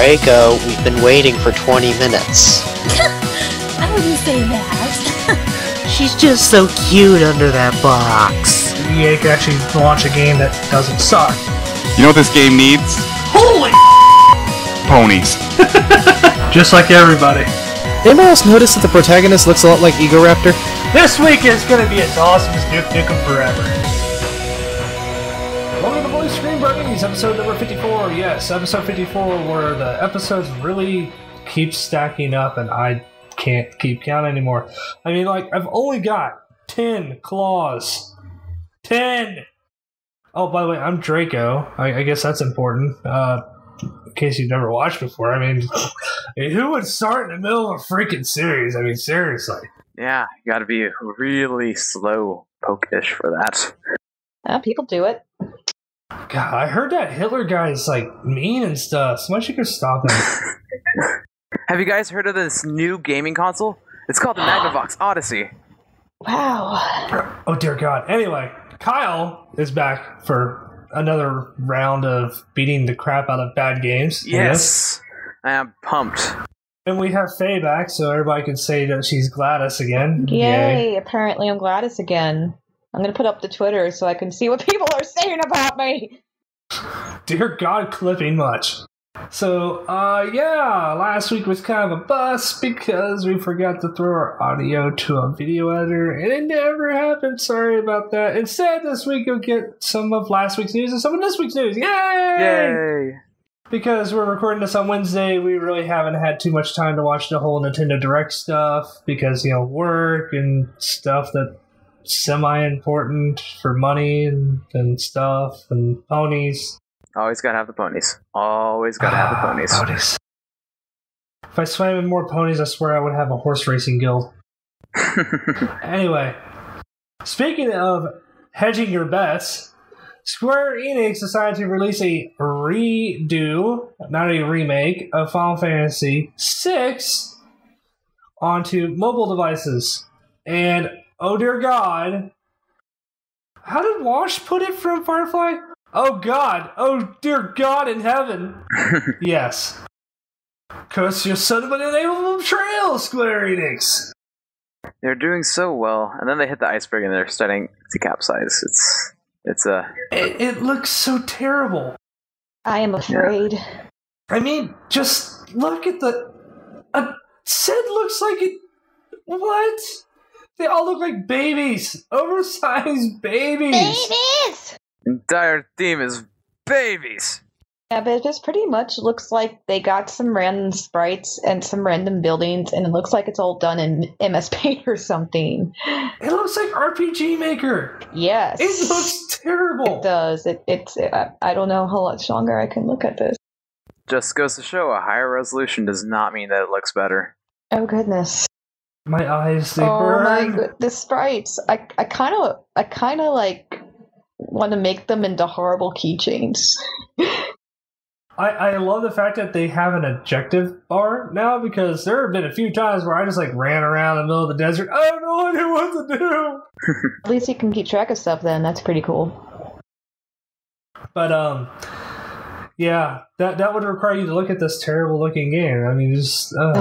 Draco, we've been waiting for 20 minutes. I wouldn't say that. She's just so cute under that box. EA could actually launch a game that doesn't suck. You know what this game needs? Holy Ponies. Just like everybody. Anybody else notice that the protagonist looks a lot like Egoraptor? This week is going to be as awesome as Duke Nukem Forever. Welcome to Bluescreen Bronies, episode number 54. Yes, episode 54, where the episodes really keep stacking up and I can't keep count anymore. I mean, like, I've only got 10 claws. 10! Oh, by the way, I'm Draco. I guess that's important. In case you've never watched before. I mean, who would start in the middle of a freaking series? I mean, seriously. Yeah, you gotta be really slow poke-ish for that. People do it. God, I heard that Hitler guy is, like, mean and stuff. Somebody should go stop him. Have you guys heard of this new gaming console? It's called the Magnavox Odyssey. Wow. Oh, dear God. Anyway, Kyle is back for another round of beating the crap out of bad games. Yes! I am pumped. And we have Faye back, so everybody can say that she's Gladys again. Yay. Apparently I'm Gladys again. I'm going to put up the Twitter so I can see what people are saying about me. Dear God, clipping much. So, yeah, last week was kind of a bust because we forgot to throw our audio to a video editor, and it never happened. Sorry about that. Instead, this week you'll get some of last week's news and some of this week's news. Yay! Yay! Because we're recording this on Wednesday, we really haven't had too much time to watch the whole Nintendo Direct stuff because, you know, work and stuff that's semi-important for money and stuff and ponies. Always gotta have the ponies. Always gotta have the ponies. Ponies. If I swam in more ponies, I swear I would have a horse racing guild. Anyway, speaking of hedging your bets, Square Enix decided to release a redo, not a remake, of Final Fantasy VI onto mobile devices. And, oh dear God, how did Wash put it from Firefly? Oh God, oh dear God in heaven. Yes. Cause you're son of an unable betrayal, Square Enix. They're doing so well, and then they hit the iceberg and they're starting to capsize. It looks so terrible. I am afraid. I mean, just look at Sid looks like it. What? They all look like babies. Oversized babies. Babies! Entire theme is babies! Yeah, but it just pretty much looks like they got some random sprites and some random buildings, and it looks like it's all done in MS Paint or something. It looks like RPG Maker. Yes. It looks terrible. It does. I don't know how much longer I can look at this. Just goes to show a higher resolution does not mean that it looks better. Oh, goodness. My eyes, they Oh, burn. my god. The sprites. I kind of, like, want to make them into horrible keychains. I love the fact that they have an objective bar now, because there have been a few times where I just like ran around in the middle of the desert. I have no idea what to do. At least you can keep track of stuff then. That's pretty cool. But yeah, that would require you to look at this terrible looking game. I mean, just hold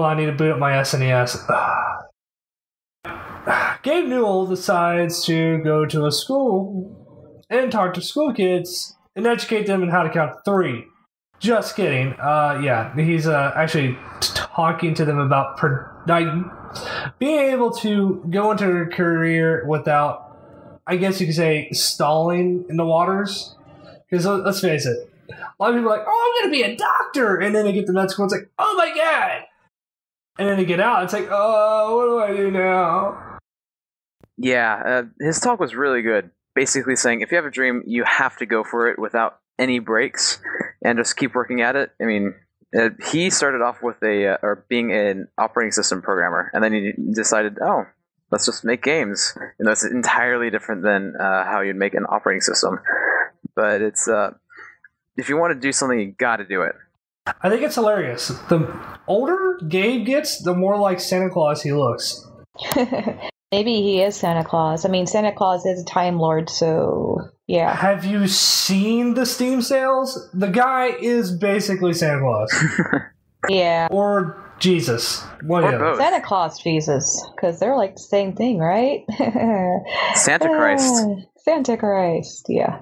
on, I need to boot up my SNES. Gabe Newell decides to go to a school and talk to school kids and educate them in how to count 3. Just kidding. Yeah, he's actually talking to them about being able to go into their career without, I guess you could say, stalling in the waters. Because let's face it, a lot of people are like, oh, I'm going to be a doctor! And then they get to med school, it's like, oh my God! And then they get out, it's like, oh, what do I do now? Yeah, his talk was really good. Basically saying, if you have a dream, you have to go for it without any breaks and just keep working at it. I mean, he started off with being an operating system programmer, and then he decided, oh, let's just make games. And that's entirely different than how you'd make an operating system. But it's if you want to do something, you got to do it. I think it's hilarious. The older Gabe gets, the more like Santa Claus he looks. Maybe he is Santa Claus. I mean, Santa Claus is a Time Lord, so yeah. Have you seen the Steam sales? The guy is basically Santa Claus. Yeah. Or Jesus. One Or of the other. both. Santa Claus Jesus, because they're like the same thing, right? Santa Christ. Santa Christ, yeah.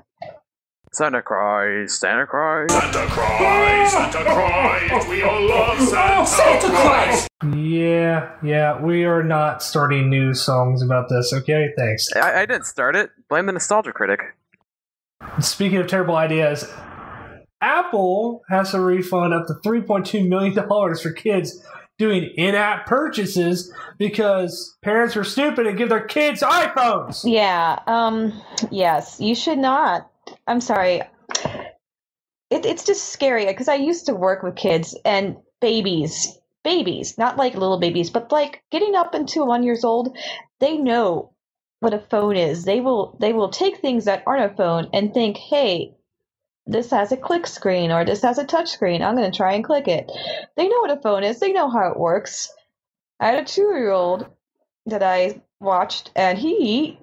Santa Christ, Santa Christ. Santa Christ, Santa Christ, we all love Santa Christ. Yeah, we are not starting new songs about this, okay? Thanks. I didn't start it. Blame the nostalgia critic. Speaking of terrible ideas, Apple has to refund up to $3.2 million for kids doing in-app purchases because parents are stupid and give their kids iPhones. Yeah, yes, you should not. I'm sorry. It's just scary because I used to work with kids and babies, not like little babies, but like getting up into 1 year old, they know what a phone is. They will take things that aren't a phone and think, hey, this has a click screen or this has a touch screen. I'm going to try and click it. They know what a phone is. They know how it works. I had a 2-year-old that I watched, and he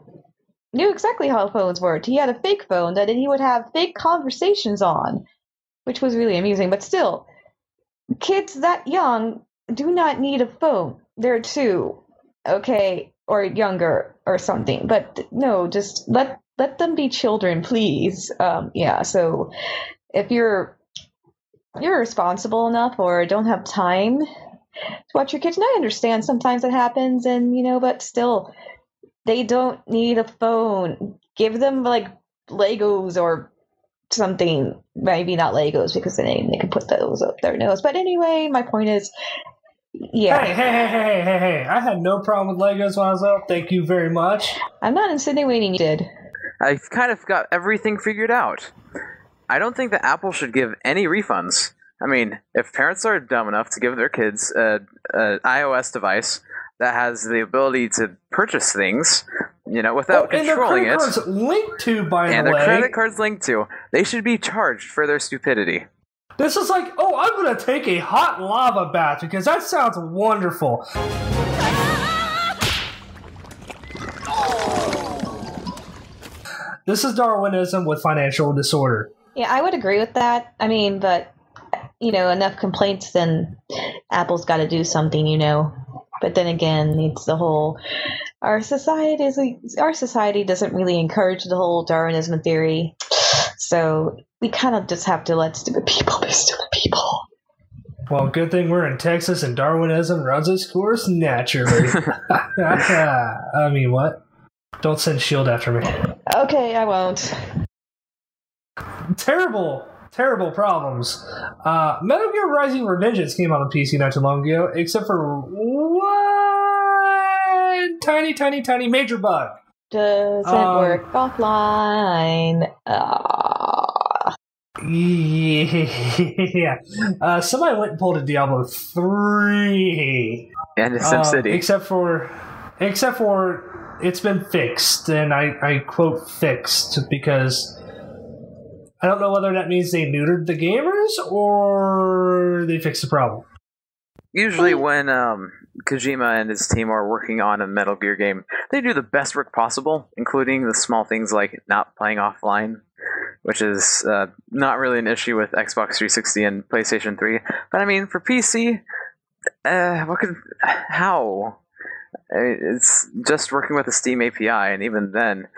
knew exactly how phones worked. He had a fake phone that he would have fake conversations on, which was really amusing. But still, kids that young do not need a phone. They're 2, okay, or younger or something. But no, just let them be children, please. Yeah, so if you're responsible enough or don't have time to watch your kids, and I understand sometimes it happens, and but still, they don't need a phone. Give them like Legos or something. Maybe not Legos because then they can put those up their nose. But anyway, my point is, yeah. Hey! I had no problem with Legos when I was up. Thank you very much. I'm not insinuating you did. I've kind of got everything figured out. I don't think that Apple should give any refunds. I mean, if parents are dumb enough to give their kids an iOS device that has the ability to purchase things, without controlling it, and their credit card's linked to, by the way. And their credit card's linked to, they should be charged for their stupidity. This is like, I'm going to take a hot lava bath because that sounds wonderful. This is Darwinism with financial disorder. Yeah, I would agree with that. I mean, but, enough complaints, then Apple's got to do something, But then again, it's the whole, our society doesn't really encourage the whole Darwinism theory. So we kind of just have to let stupid people be stupid people. Well, good thing we're in Texas and Darwinism runs its course naturally. I mean, what? Don't send S.H.I.E.L.D. after me. Okay, I won't. Terrible problems. Metal Gear Rising Revengeance came out on PC not too long ago, except for one tiny major bug. Doesn't work offline. Yeah. Somebody went and pulled a Diablo 3. And a SimCity. Except for it's been fixed, and I quote fixed because I don't know whether that means they neutered the gamers or they fixed the problem. Usually when Kojima and his team are working on a Metal Gear game, they do the best work possible, including the small things like not playing offline, which is not really an issue with Xbox 360 and PlayStation 3. But I mean, for PC, how? It's just working with the Steam API, and even then,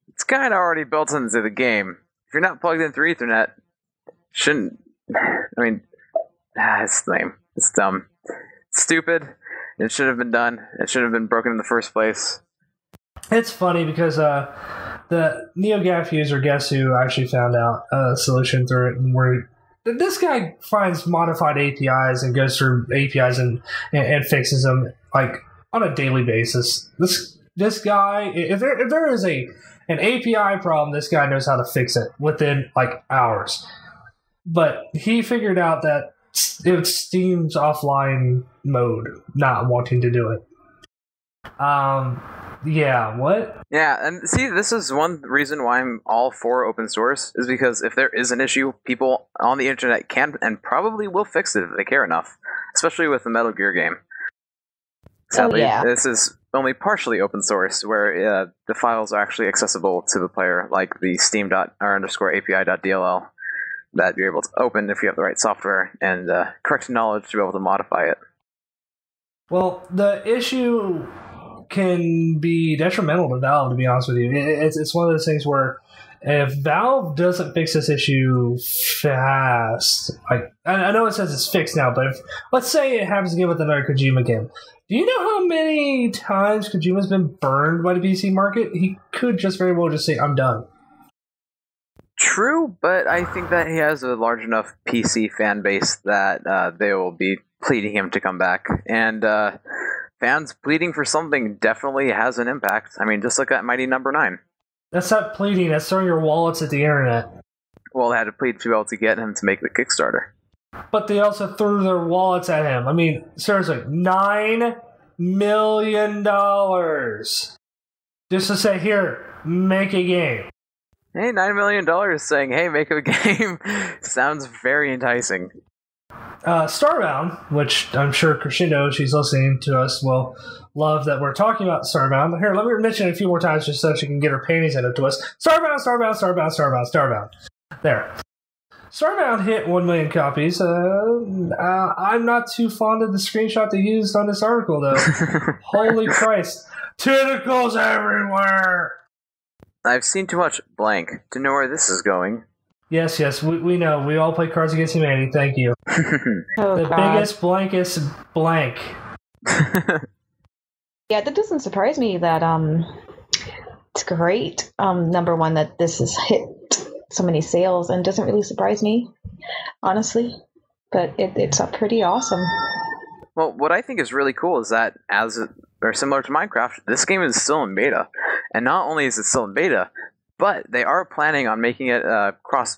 it's kind of already built into the game. If you're not plugged in through Ethernet, it's lame. It's dumb. It's stupid. It should have been done. It should have been broken in the first place. It's funny because the NeoGAF user, guess who actually found out a solution through it, where this guy finds modified APIs and goes through APIs and fixes them like on a daily basis. This guy, if there is an API problem, this guy knows how to fix it within like hours. But he figured out that it's Steam's offline mode not wanting to do it. Yeah, what? Yeah, and see, this is one reason why I'm all for open source, is because if there is an issue, people on the internet can and probably will fix it if they care enough, especially with the Metal Gear game. Sadly, this is only partially open source, where the files are actually accessible to the player, like the steam.r_api.dll, that you're able to open if you have the right software and correct knowledge to be able to modify it. Well, the issue can be detrimental to Valve, to be honest with you. It's one of those things where if Valve doesn't fix this issue fast, like I know it says it's fixed now, but if, let's say it happens again with another Kojima game, do you know how many times Kojima's been burned by the PC market? He could just very well just say, I'm done. True, but I think that he has a large enough PC fan base that they will be pleading him to come back. And fans pleading for something definitely has an impact. I mean, just look at Mighty Number 9. That's not pleading, that's throwing your wallets at the internet. Well, they had to plead to be able to get him to make the Kickstarter. But they also threw their wallets at him. I mean, seriously, $9 million. Just to say, here, make a game. Hey, $9 million saying, hey, make a game sounds very enticing. Starbound, which I'm sure Crescendo, she's listening to us, will love that we're talking about Starbound. Here, let me mention it a few more times just so she can get her panties into to us. Starbound. There. Starbound hit 1 million copies. I'm not too fond of the screenshot they used on this article, though. Holy Christ. Tentacles everywhere! I've seen too much blank to know where this is going. Yes, we know. We all play Cards Against Humanity. Thank you. The biggest, blankest blank. Yeah, that doesn't surprise me that it's great. Number one, that this has hit so many sales, and doesn't really surprise me, honestly. But it's pretty awesome. Well, what I think is really cool is that, or similar to Minecraft, this game is still in beta. And not only is it still in beta, but they are planning on making it not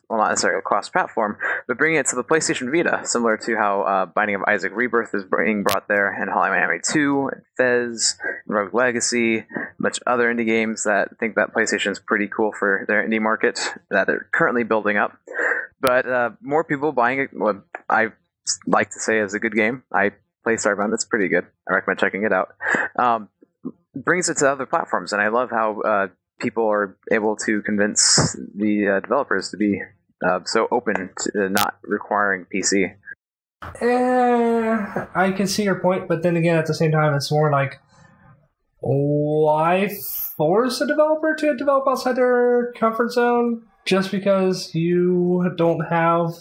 necessarily cross-platform, but bringing it to the PlayStation Vita, similar to how Binding of Isaac Rebirth is being brought there, and Hollow Knight Miami 2, and Fez, and Rogue Legacy, a bunch of other indie games that think that PlayStation is pretty cool for their indie market that they're currently building up. But more people buying it, what I like to say is a good game. I play Starbound, it's pretty good. I recommend checking it out. Brings it to other platforms, and I love how people are able to convince the developers to be so open to not requiring PC. I can see your point, but then again, at the same time, it's more like, why force a developer to develop outside their comfort zone just because you don't have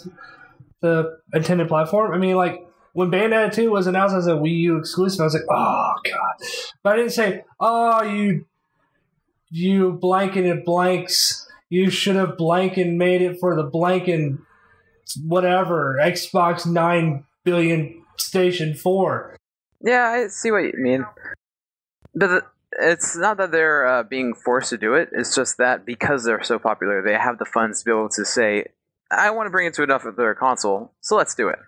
the intended platform? I mean, like, when Bayonetta 2 was announced as a Wii U exclusive, I was like, oh, God. But I didn't say, oh, you blanketed blanks. You should have blanking made it for the blanking whatever, Xbox 9 billion Station 4. Yeah, I see what you mean. But it's not that they're being forced to do it. It's just that because they're so popular, they have the funds to be able to say, I want to bring it to enough of their console, so let's do it.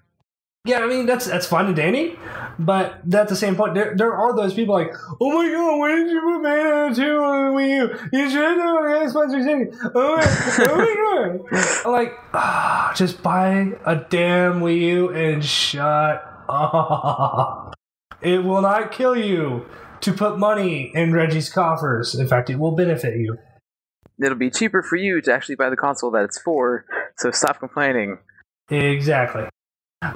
Yeah, I mean, that's fine and dandy, but at the same point, there are those people like, oh my god, why did you put Bayonetta 2 on the Wii U? You should have done it on Xbox 360. Oh my god. I'm like, just buy a damn Wii U and shut up. It will not kill you to put money in Reggie's coffers. In fact, it will benefit you. It'll be cheaper for you to actually buy the console that it's for, so stop complaining. Exactly.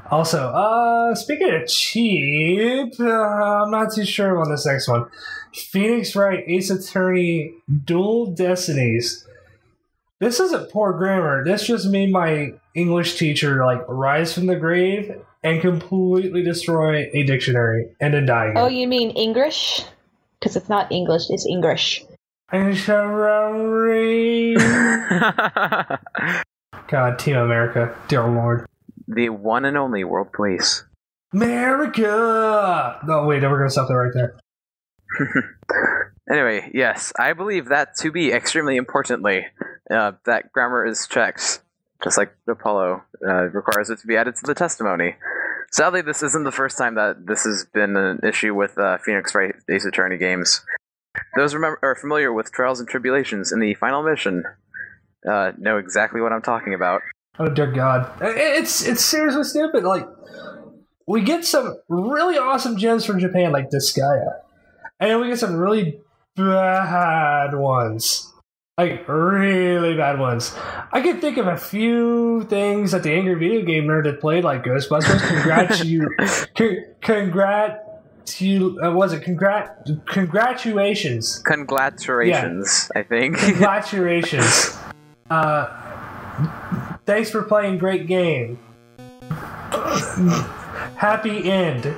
Also, speaking of cheap, I'm not too sure on this next one. Phoenix Wright, Ace Attorney, Dual Destinies. This isn't poor grammar. This just made my English teacher, rise from the grave and completely destroy a dictionary and then die again. Oh, you mean English? Because it's not English, it's English. God, Team America. Dear Lord. The one and only world police. America! No, wait, we're going to stop there right there. Anyway, yes, I believe that to be extremely importantly, that grammar is checked, just like the Apollo requires it to be added to the testimony. Sadly, this isn't the first time that this has been an issue with Phoenix Wright Ace Attorney games. Those are familiar with Trials and Tribulations in the final mission know exactly what I'm talking about. Oh dear God! It's seriously stupid. We get some really awesome gems from Japan, like Disgaea, And then we get some really bad ones. Like, really bad ones. I can think of a few things that the Angry Video Game Nerd had played, like Ghostbusters. Congratulations. Congratulations, I think. Congratulations. Thanks for playing great game. Happy end.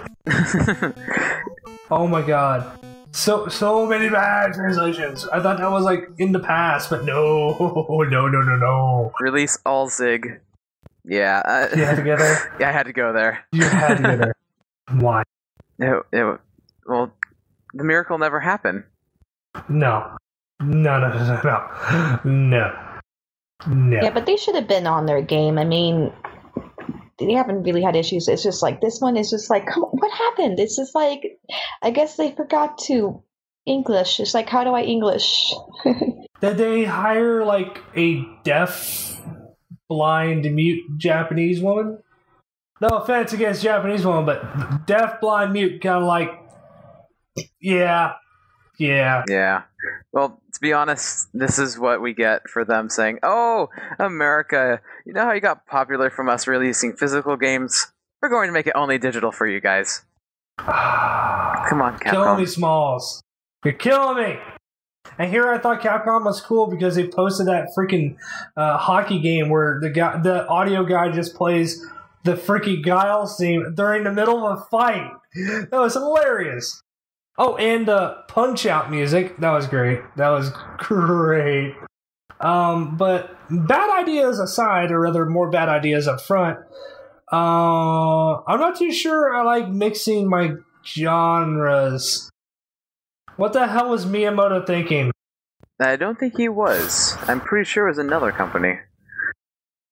Oh my god. So many bad translations. I thought that was like in the past, but no. Release all Zig. Yeah. You had to go there? Yeah, I had to go there. You had to go there. Why? Well, the miracle never happened. No. Yeah, but they should have been on their game. I mean, they haven't really had issues. It's just like, this one is just like, come on, what happened? It's just like, I guess they forgot to English. It's like, how do I English? Did they hire like a deaf, blind, mute Japanese woman? No offense against Japanese woman, but deaf, blind, mute, kind of like, yeah. Well, to be honest, this is what we get for them saying, "Oh, America, you know how you got popular from us releasing physical games? We're going to make it only digital for you guys." Come on, Capcom. Killing me, Smalls. You're killing me. And here I thought Capcom was cool because they posted that freaking hockey game where the audio guy just plays the freaking Guiles theme during the middle of a fight. That was hilarious. Oh, and Punch-Out music. That was great. But bad ideas aside, or rather more bad ideas up front, I'm not too sure I like mixing my genres. What the hell was Miyamoto thinking? I don't think he was. I'm pretty sure it was another company.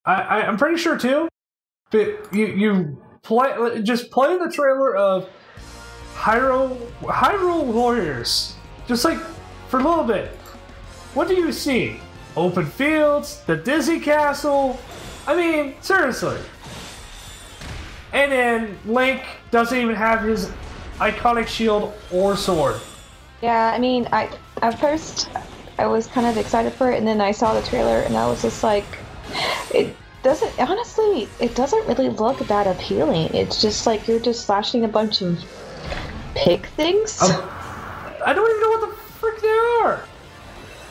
I'm pretty sure too. But you play the trailer of Hyrule Warriors. Just like for a little bit. What do you see? Open fields, the Disney Castle. I mean, seriously. And then Link doesn't even have his iconic shield or sword. Yeah, I mean, at first I was kind of excited for it, and then I saw the trailer, and I was just like, it doesn't really look that appealing. It's just like you're just slashing a bunch of pig things. I don't even know what the frick they are.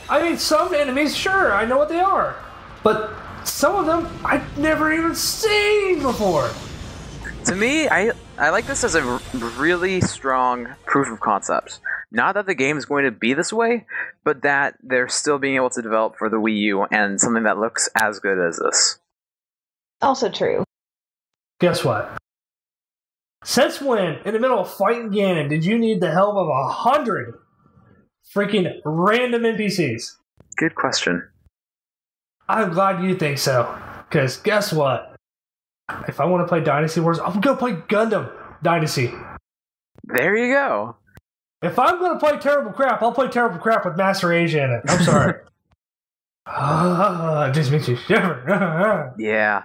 I mean, some enemies, sure, I know what they are, but some of them I've never even seen before. To me, I like this as a really strong proof of concept. Not that the game is going to be this way, but that they're still being able to develop for the Wii U and something that looks as good as this. Also true. Guess what? Since when, in the middle of fighting Ganon, did you need the help of 100 freaking random NPCs? Good question. I'm glad you think so. Because guess what? If I want to play Dynasty Wars, I'm going to play Gundam Dynasty. There you go. If I'm going to play Terrible Crap, I'll play Terrible Crap with Master Asia in it. I'm sorry. It just makes you shiver. Yeah.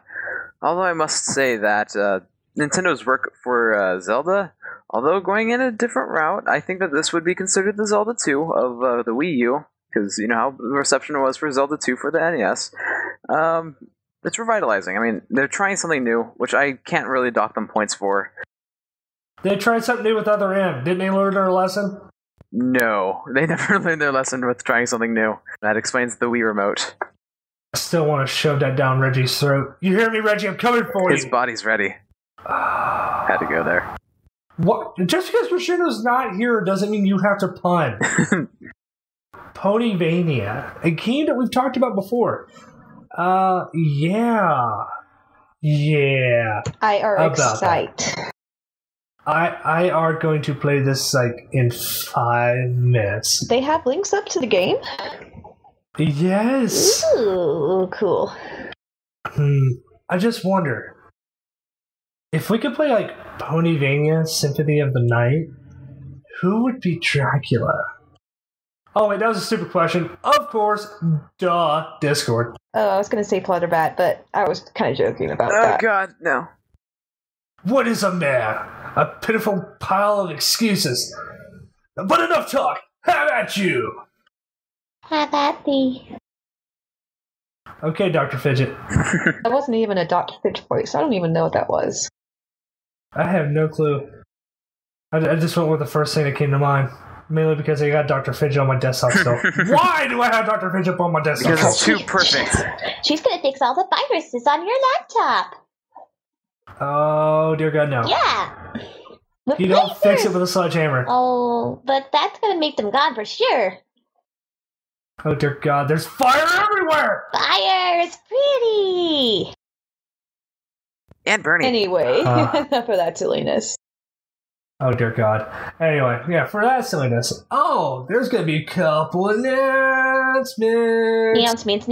Although I must say that Nintendo's work for Zelda, although going in a different route, I think that this would be considered the Zelda 2 of the Wii U, because you know how the reception was for Zelda 2 for the NES. It's revitalizing. I mean, they're trying something new, which I can't really dock them points for. They tried something new with Other M. Didn't they learn their lesson? No, they never learned their lesson with trying something new. That explains the Wii Remote. I still want to shove that down Reggie's throat. You hear me, Reggie? I'm coming for you. His body's ready. Had to go there. What? Just because Rashino's not here doesn't mean you have to pun. Ponyvania. A game that we've talked about before. Yeah. I are excited. I are going to play this like in 5 minutes. They have links up to the game? Yes. Ooh, cool. I just wonder if we could play like Ponyvania Symphony of the Night, who would be Dracula? Oh wait, that was a stupid question. Of course, duh, Discord. Oh, I was going to say Flutterbat, but I was kind of joking about that. Oh god, no. What is a man? A pitiful pile of excuses. But enough talk! How about you? Have at thee. Okay, Dr. Fidget. That wasn't even a Dr. Fidget voice. I don't even know what that was. I have no clue. I just went with the first thing that came to mind. Mainly because I got Dr. Fidget on my desktop still. Why do I have Dr. Fidget on my desktop? Because it's too perfect. She's gonna fix all the viruses on your laptop. Oh, dear God, no. Yeah. With You don't fix it lasers. with a sledgehammer. Oh, but that's gonna make them gone for sure. Oh, dear God, there's fire everywhere! Fire is pretty. And Bernie. Anyway, Uh. enough of that silliness. Oh, dear God. Anyway, yeah, for that silliness. Oh, there's going to be a couple announcements. Announcements.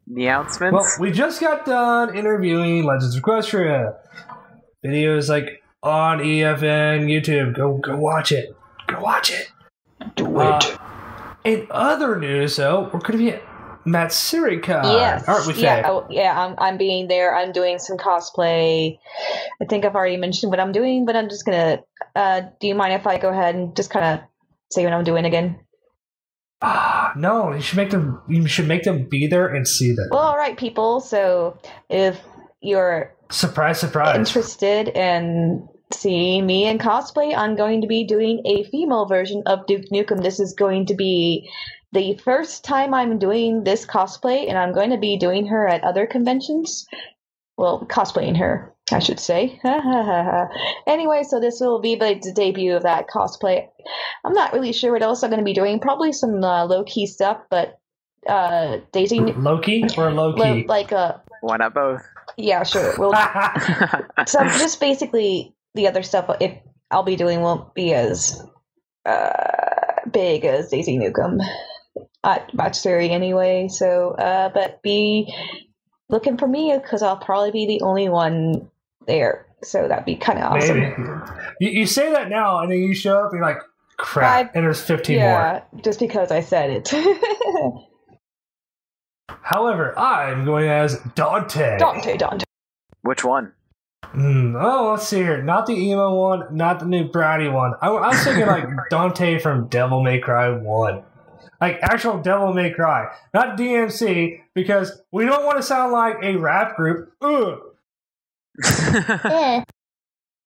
Announcements? Well, we just got done interviewing Legends of Equestria. Videos like on EFN YouTube. Go watch it. Go watch it. Do it. In other news, though, we're going to be at Matsuri-Con, Yes. aren't we, Faye? Yeah, I'm being there. I'm doing some cosplay. I think I've already mentioned what I'm doing, but I'm just gonna. Do you mind if I go ahead and just kind of say what I'm doing again? No, you should make them. You should make them be there and see them. Well, all right, people. So if you're Surprise! interested in seeing me in cosplay, I'm going to be doing a female version of Duke Nukem. This is going to be the first time I'm doing this cosplay, and I'm going to be doing her at other conventions. Well, cosplaying her, I should say. Anyway, so this will be the debut of that cosplay. I'm not really sure what else I'm going to be doing. Probably some low-key stuff, but Daisy... Loki or Loki? Why not both? Yeah, sure. Well, so just basically the other stuff if I'll be doing won't be as big as Daisy Nukem at Matsuri anyway. So, but be looking for me because I'll probably be the only one there. So that'd be kind of awesome. Maybe. You say that now, and then you show up and you're like, crap, and there's 15 more. Yeah, just because I said it. However, I'm going as Dante. Dante. Which one? Oh, let's see here. Not the emo one, not the new bratty one. I was thinking like Dante from Devil May Cry 1. Like actual Devil May Cry. Not DMC, because we don't want to sound like a rap group. Ugh. Yeah.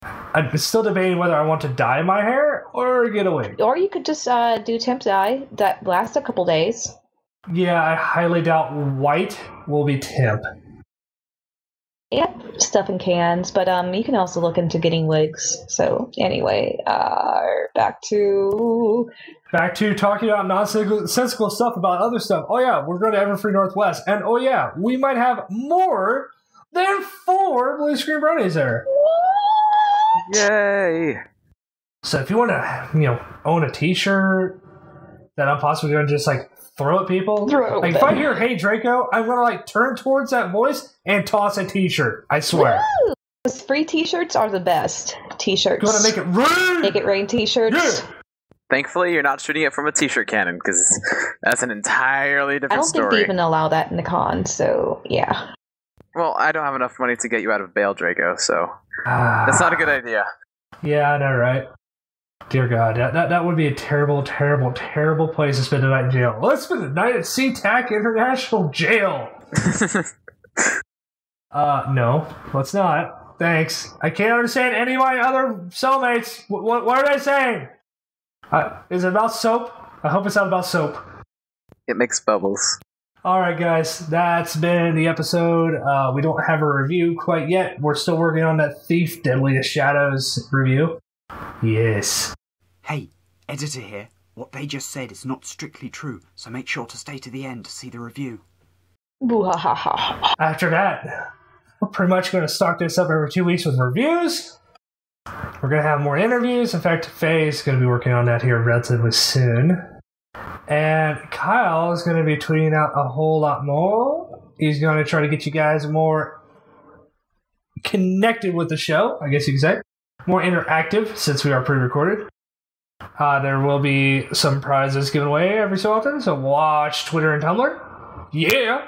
I'm still debating whether I want to dye my hair or get a wig. Or you could just do temp dye that lasts a couple days. Yeah, I highly doubt white will be temp. Yeah, stuff in cans, but you can also look into getting wigs. So anyway, back to talking about nonsensical stuff about other stuff. Oh yeah, we're going to Everfree Northwest, and oh yeah, we might have more than 4 Bluescreen Bronies there. Yay! So if you want to, own a T-shirt that I'm possibly going to just throw at people, if I hear "Hey Draco," I'm going to turn towards that voice and toss a T-shirt. I swear. Woo! Those free T-shirts are the best T-shirts. You want to make it rain? Make it rain T-shirts. Yeah. Thankfully, you're not shooting it from a t-shirt cannon, because that's an entirely different I don't story. think they even allow that in the con, so yeah. Well, I don't have enough money to get you out of bail, Draco, so that's not a good idea. Yeah, I know, right? Dear God, that would be a terrible, terrible, terrible place to spend a night in jail. Let's spend the night at SeaTac International Jail. No, let's not. Thanks. I can't understand any of my other cellmates. What are they saying? Is it about soap? I hope it's not about soap. It makes bubbles. Alright guys, that's been the episode. We don't have a review quite yet. We're still working on that Thief Deadliest Shadows review. Yes. Hey, editor here. What they just said is not strictly true, so make sure to stay to the end to see the review. Boo-ha-ha-ha. After that, we're pretty much going to stock this up every 2 weeks with reviews. We're going to have more interviews. In fact, Faye's going to be working on that here relatively soon. And Kyle is going to be tweeting out a whole lot more. He's going to try to get you guys more connected with the show, I guess you could say. More interactive, since we are pre-recorded. There will be some prizes given away every so often, so watch Twitter and Tumblr. Yeah!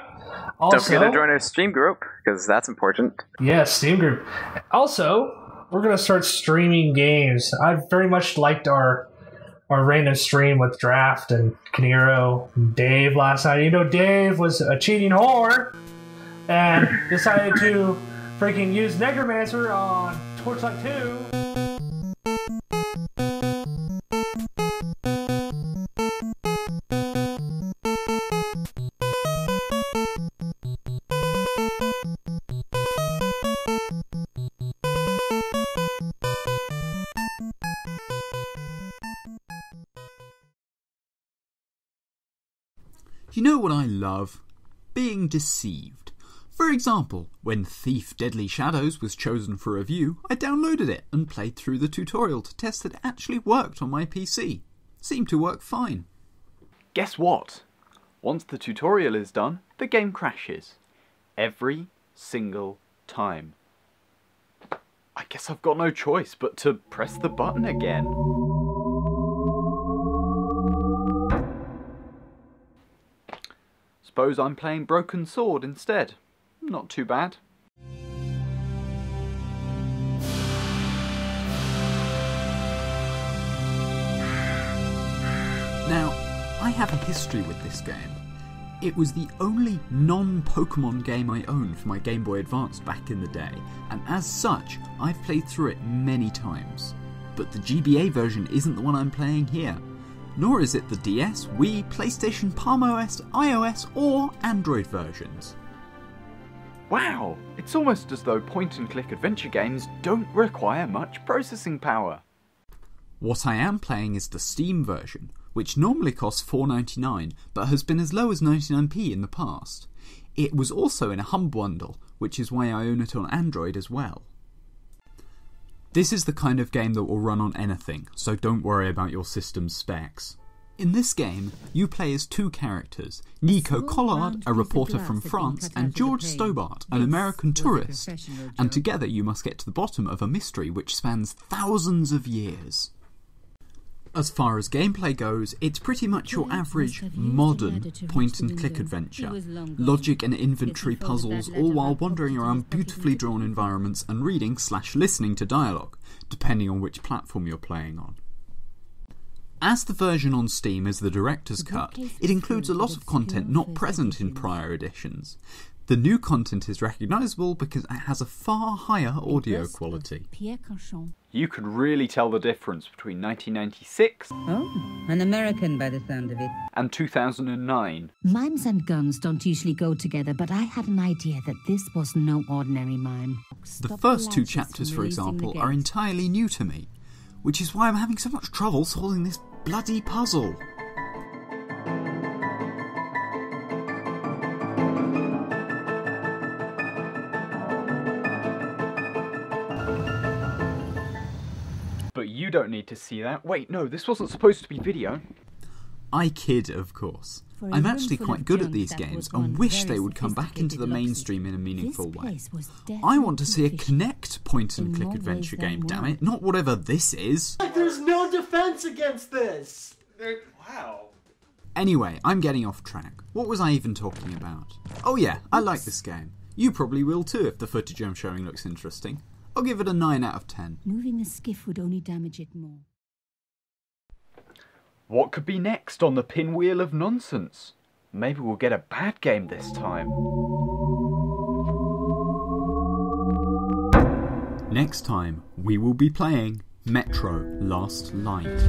Also, don't forget to join our stream group, because that's important. Yes, Steam group. Also, we're going to start streaming games. I very much liked our our random stream with Draft and Kaniro and Dave last night. You know, Dave was a cheating whore and decided to freaking use Necromancer on Torchlight 2. You know what I love? Being deceived. For example, when Thief Deadly Shadows was chosen for review, I downloaded it and played through the tutorial to test that it actually worked on my PC. Seemed to work fine. Guess what? Once the tutorial is done, the game crashes. Every single time. I guess I've got no choice but to press the button again. Suppose I'm playing Broken Sword instead. Not too bad. Now, I have a history with this game. It was the only non-Pokemon game I owned for my Game Boy Advance back in the day, and as such, I've played through it many times. But the GBA version isn't the one I'm playing here. Nor is it the DS, Wii, PlayStation, Palm OS, iOS, or Android versions. Wow! It's almost as though point-and-click adventure games don't require much processing power. What I am playing is the Steam version, which normally costs $4.99, but has been as low as 99p in the past. It was also in a humble bundle, which is why I own it on Android as well. This is the kind of game that will run on anything, so don't worry about your system's specs. In this game, you play as two characters, Nico Collard, a reporter from France, and George Stobart, an American tourist, and together you must get to the bottom of a mystery which spans thousands of years. As far as gameplay goes, it's pretty much your average, modern point-and-click adventure. Logic and inventory puzzles, all while wandering around beautifully drawn environments and reading/listening to dialogue, depending on which platform you're playing on. As the version on Steam is the director's cut, it includes a lot of content not present in prior editions. The new content is recognisable because it has a far higher audio quality. You could really tell the difference between 1996 an American by the sound of it. and 2009. Mimes and guns don't usually go together, but I had an idea that this was no ordinary mime. The first two chapters, for example, are entirely new to me, which is why I'm having so much trouble solving this bloody puzzle. But you don't need to see that. Wait, no, this wasn't supposed to be video. I kid, of course. I'm actually quite good at these games and wish they would come back into the mainstream in a meaningful way. I want to see a Kinect point-and-click adventure game, damn it, not whatever this is. There's no defense against this! Wow. Anyway, I'm getting off track. What was I even talking about? Oh yeah, I like this game. You probably will too if the footage I'm showing looks interesting. I'll give it a 9 out of 10. Moving a skiff would only damage it more. What could be next on the pinwheel of nonsense? Maybe we'll get a bad game this time. Next time, we will be playing Metro Last Light.